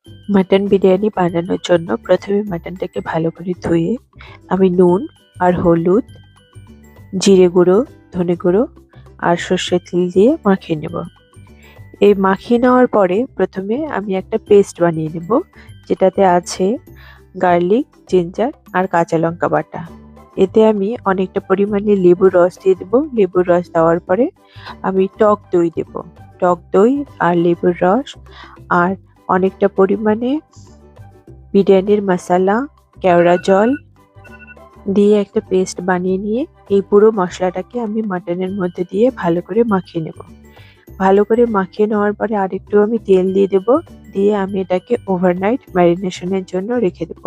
Mutton biryani বানানোর জন্য প্রথমে মাটনটাকে ভালো করে ধুয়ে আমি নুন আর হলুদ, জিরে গুঁড়ো, ধনে গুঁড়ো আর সর্ষের তেল দিয়ে মাখিয়ে নেব। এই মাখিয়ে নেওয়ার পরে প্রথমে আমি একটা পেস্ট বানিয়ে নেব, যেটাতে আছে গার্লিক, জিঞ্জার আর কাঁচা লঙ্কা বাটা। এতে আমি অনেকটা পরিমাণে লেবুর রস দিয়ে দেবো। লেবুর রস দেওয়ার পরে আমি টক দই দেব। টক দই আর লেবুর রস আর অনেকটা পরিমাণে বিরিয়ানির মশলা, কেওড়া জল দিয়ে একটা পেস্ট বানিয়ে নিয়ে এই পুরো মশলাটাকে আমি মাটনের মধ্যে দিয়ে ভালো করে মাখিয়ে নেব। ভালো করে মাখিয়ে নেওয়ার পরে আরেকটু আমি তেল দিয়ে দেব। দিয়ে আমি এটাকে ওভারনাইট ম্যারিনেশনের জন্য রেখে দেব।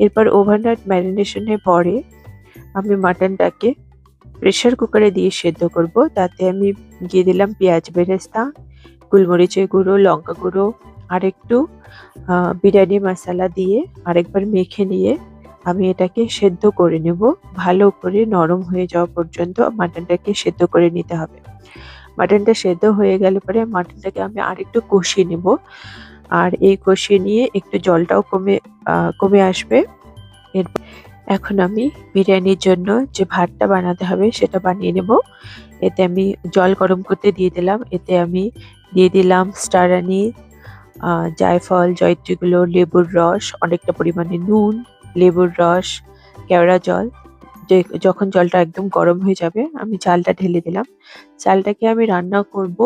এরপর ওভারনাইট ম্যারিনেশনের পরে আমি মাটনটাকে প্রেসার কুকারে দিয়ে সেদ্ধ করব। তাতে আমি দিয়ে দিলাম পেঁয়াজ বেরেস্তা, গোলমরিচের গুঁড়ো, লঙ্কা গুঁড়ো আর একটু বিরিয়ানি মশলা দিয়ে আরেকবার মেখে নিয়ে আমি এটাকে সেদ্ধ করে নেব। ভালো করে নরম হয়ে যাওয়া পর্যন্ত মাটনটাকে সেদ্ধ করে নিতে হবে। মাটনটা সেদ্ধ হয়ে গেলে পরে মাটনটাকে আমি আরেকটু কষিয়ে নেব। আর এই কষিয়ে নিয়ে একটু জলটাও কমে আসবে। এখন আমি বিরিয়ানির জন্য যে ভাতটা বানাতে হবে সেটা বানিয়ে নেব। এতে আমি জল গরম করতে দিয়ে দিলাম। এতে আমি দিয়ে দিলাম স্টার আনিস, জায়ফল, জয়িত্রী গুঁড়ো, লেবুর রস, অনেকটা পরিমাণে নুন, লেবুর রস, কেওড়া জল। যখন জলটা একদম গরম হয়ে যাবে আমি চালটা ঢেলে দিলাম। চালটাকে আমি রান্না করব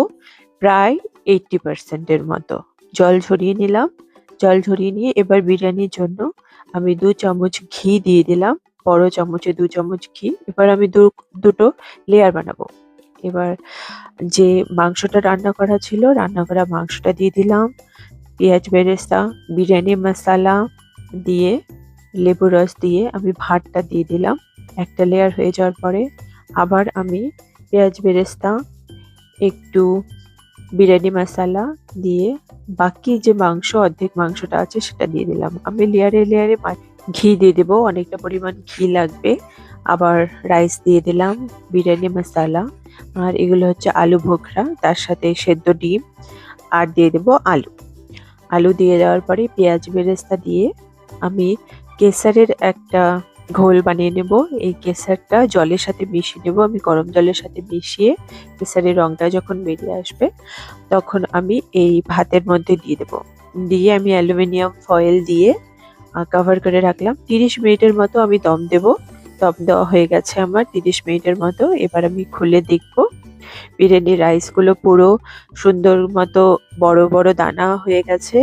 প্রায় 80% এর মতো। জল ঝরিয়ে নিলাম। জল ঝরিয়ে নিয়ে এবার বিরিয়ানির জন্য আমি 2 চামচ ঘি দিয়ে দিলাম। বড় চামচে 2 চামচ ঘি। এবার আমি দুটো লেয়ার বানাবো। এবার যে মাংসটা রান্না করা ছিল, রান্না করা মাংসটা দিয়ে দিলাম। পেঁয়াজ বেরেস্তা, বিরিয়ানি মশলা দিয়ে, লেবু রস দিয়ে আমি ভাতটা দিয়ে দিলাম। একটা লেয়ার হয়ে যাওয়ার পরে আবার আমি পেঁয়াজ বেরেস্তা, একটু বিরিয়ানি মশলা দিয়ে বাকি যে অর্ধেক মাংসটা আছে সেটা দিয়ে দিলাম। আমি লেয়ারে লেয়ারে ঘি দিয়ে দেবো, অনেকটা পরিমাণ ঘি লাগবে। আবার রাইস দিয়ে দিলাম, বিরিয়ানি মশলা আর এগুলো হচ্ছে আলু ভোখরা, তার সাথে সেদ্ধ ডিম আর দিয়ে দেবো আলু। আলু দিয়ে দেওয়ার পরে পেঁয়াজ বেরেস্তা দিয়ে আমি কেসারের একটা ঘোল বানিয়ে নেব। এই কেসারটা জলের সাথে মিশিয়ে নেব। আমি গরম জলের সাথে মিশিয়ে কেসারের রংটা যখন বেরিয়ে আসবে তখন আমি এই ভাতের মধ্যে দিয়ে দেব। দিয়ে আমি অ্যালুমিনিয়াম ফয়েল দিয়ে কভার করে রাখলাম। 30 মিনিটের মতো আমি দম দেব। দম দেওয়া হয়ে গেছে আমার 30 মিনিটের মতো। এবার আমি খুলে দেখব বিরিয়ানির রাইসগুলো পুরো সুন্দর মতো বড় বড় দানা হয়ে গেছে।